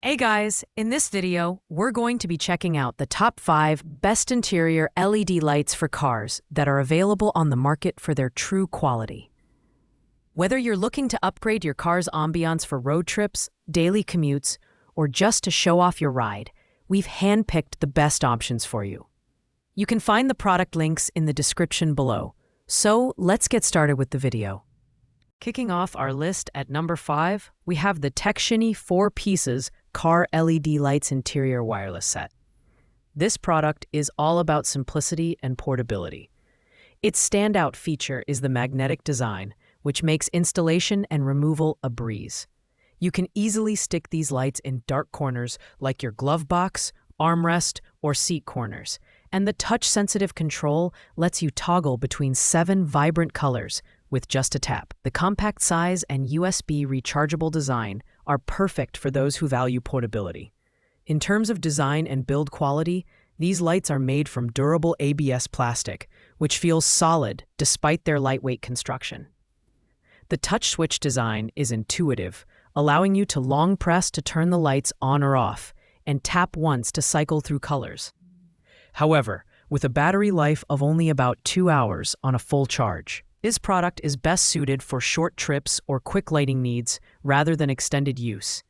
Hey guys, in this video, we're going to be checking out the top 5 best interior LED lights for cars that are available on the market for their true quality. Whether you're looking to upgrade your car's ambiance for road trips, daily commutes, or just to show off your ride, we've handpicked the best options for you. You can find the product links in the description below. So let's get started with the video. Kicking off our list at number 5, we have the Texshiny 4 Pieces Car LED Lights Interior Wireless Set. This product is all about simplicity and portability. Its standout feature is the magnetic design, which makes installation and removal a breeze. You can easily stick these lights in dark corners like your glove box, armrest, or seat corners, and the touch-sensitive control lets you toggle between 7 vibrant colors with just a tap. The compact size and USB rechargeable design are perfect for those who value portability. In terms of design and build quality, these lights are made from durable ABS plastic, which feels solid despite their lightweight construction. The touch switch design is intuitive, allowing you to long press to turn the lights on or off, and tap once to cycle through colors. However, with a battery life of only about 2 hours on a full charge, this product is best suited for short trips or quick lighting needs rather than extended use.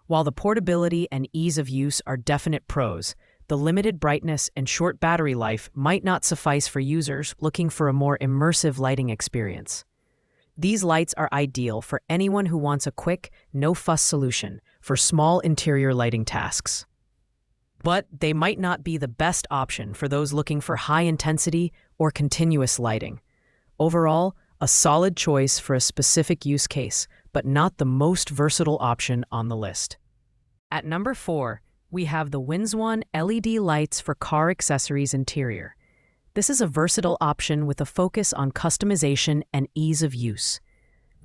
While the portability and ease of use are definite pros, the limited brightness and short battery life might not suffice for users looking for a more immersive lighting experience. These lights are ideal for anyone who wants a quick, no-fuss solution for small interior lighting tasks. But they might not be the best option for those looking for high-intensity or continuous lighting. Overall, a solid choice for a specific use case, but not the most versatile option on the list. At number 4, we have the WinzOne LED lights for car accessories interior. This is a versatile option with a focus on customization and ease of use.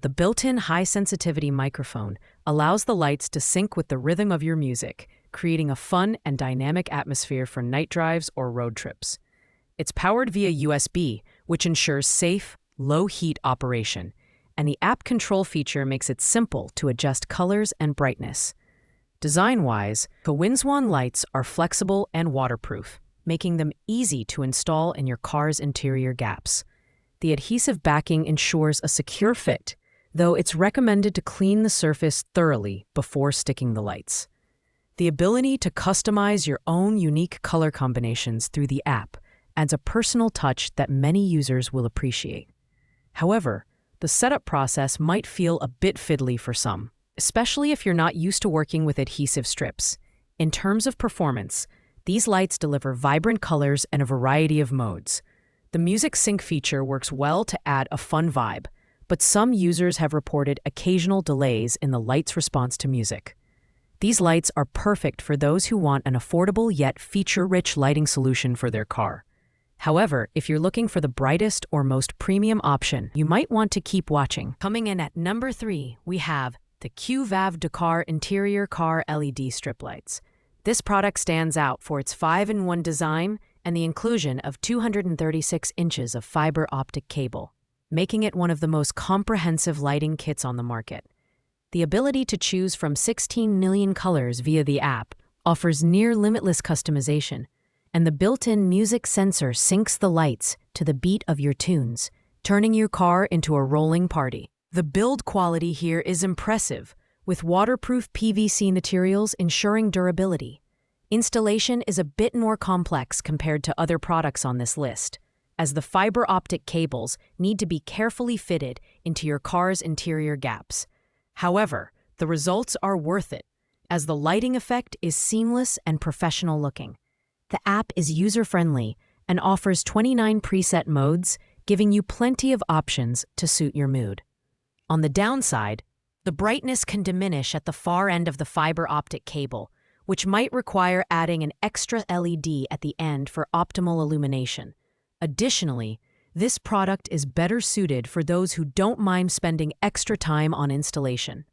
The built-in high-sensitivity microphone allows the lights to sync with the rhythm of your music, creating a fun and dynamic atmosphere for night drives or road trips. It's powered via USB, which ensures safe, low-heat operation, and the app control feature makes it simple to adjust colors and brightness. Design-wise, the WinzOne lights are flexible and waterproof, making them easy to install in your car's interior gaps. The adhesive backing ensures a secure fit, though it's recommended to clean the surface thoroughly before sticking the lights. The ability to customize your own unique color combinations through the app adds a personal touch that many users will appreciate. However, the setup process might feel a bit fiddly for some, especially if you're not used to working with adhesive strips. In terms of performance, these lights deliver vibrant colors and a variety of modes. The music sync feature works well to add a fun vibe, but some users have reported occasional delays in the light's response to music. These lights are perfect for those who want an affordable yet feature-rich lighting solution for their car. However, if you're looking for the brightest or most premium option, you might want to keep watching. Coming in at number 3, we have the QVAV Dakar Interior Car LED Strip Lights. This product stands out for its 5-in-1 design and the inclusion of 236 inches of fiber optic cable, making it one of the most comprehensive lighting kits on the market. The ability to choose from 16 million colors via the app offers near-limitless customization, and the built-in music sensor syncs the lights to the beat of your tunes, turning your car into a rolling party. The build quality here is impressive, with waterproof PVC materials ensuring durability. Installation is a bit more complex compared to other products on this list, as the fiber optic cables need to be carefully fitted into your car's interior gaps. However, the results are worth it, as the lighting effect is seamless and professional looking. The app is user-friendly and offers 29 preset modes, giving you plenty of options to suit your mood. On the downside, the brightness can diminish at the far end of the fiber optic cable, which might require adding an extra LED at the end for optimal illumination. Additionally, this product is better suited for those who don't mind spending extra time on installation.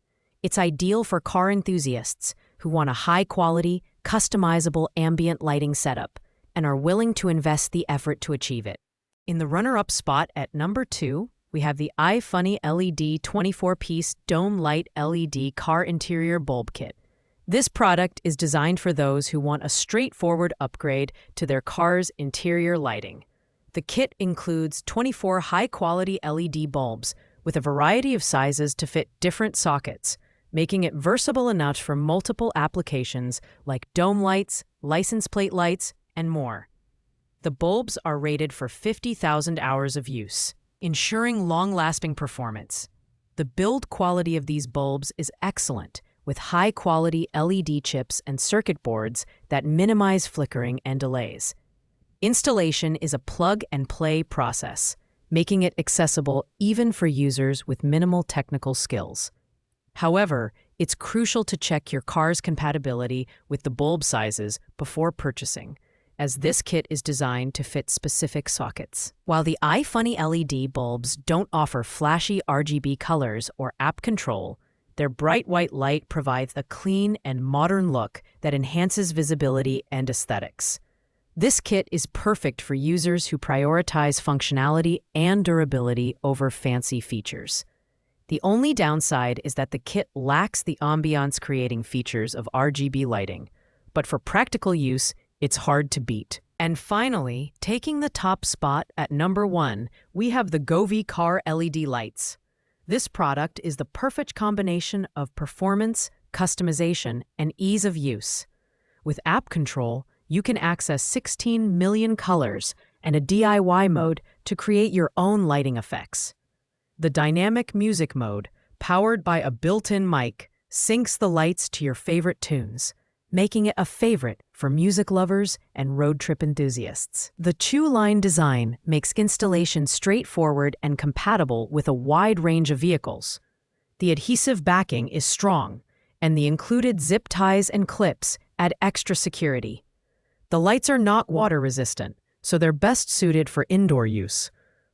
It's ideal for car enthusiasts who want a high-quality, customizable ambient lighting setup and are willing to invest the effort to achieve it. In the runner-up spot at number 2, we have the iFunny LED 24-piece Dome Light LED Car Interior Bulb Kit. This product is designed for those who want a straightforward upgrade to their car's interior lighting. The kit includes 24 high-quality LED bulbs with a variety of sizes to fit different sockets, making it versatile enough for multiple applications like dome lights, license plate lights, and more. The bulbs are rated for 50,000 hours of use, ensuring long-lasting performance. The build quality of these bulbs is excellent, with high-quality LED chips and circuit boards that minimize flickering and delays. Installation is a plug-and-play process, making it accessible even for users with minimal technical skills. However, it's crucial to check your car's compatibility with the bulb sizes before purchasing, as this kit is designed to fit specific sockets. While the iFunny LED bulbs don't offer flashy RGB colors or app control, their bright white light provides a clean and modern look that enhances visibility and aesthetics. This kit is perfect for users who prioritize functionality and durability over fancy features. The only downside is that the kit lacks the ambiance-creating features of RGB lighting, but for practical use, it's hard to beat. And finally, taking the top spot at number 1, we have the Govee Car LED lights. This product is the perfect combination of performance, customization, and ease of use. With app control, you can access 16 million colors and a DIY mode to create your own lighting effects. The dynamic music mode, powered by a built-in mic, syncs the lights to your favorite tunes, making it a favorite for music lovers and road trip enthusiasts. The two-line design makes installation straightforward and compatible with a wide range of vehicles. The adhesive backing is strong, and the included zip ties and clips add extra security. The lights are not water-resistant, so they're best suited for indoor use,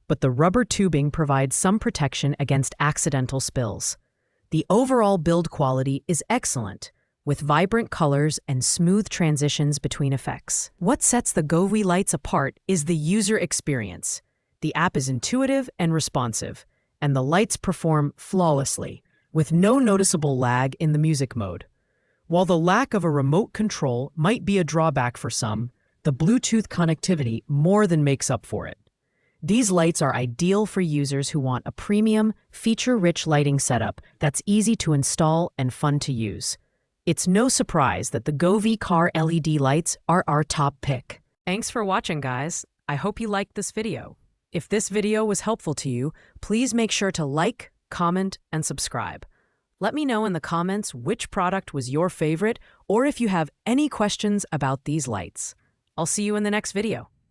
but the rubber tubing provides some protection against accidental spills. The overall build quality is excellent, with vibrant colors and smooth transitions between effects. What sets the Govee lights apart is the user experience. The app is intuitive and responsive, and the lights perform flawlessly, with no noticeable lag in the music mode. While the lack of a remote control might be a drawback for some, the Bluetooth connectivity more than makes up for it. These lights are ideal for users who want a premium, feature-rich lighting setup that's easy to install and fun to use. It's no surprise that the Govee Car LED lights are our top pick. Thanks for watching, guys. I hope you liked this video. If this video was helpful to you, please make sure to like, comment, and subscribe. Let me know in the comments which product was your favorite or if you have any questions about these lights. I'll see you in the next video.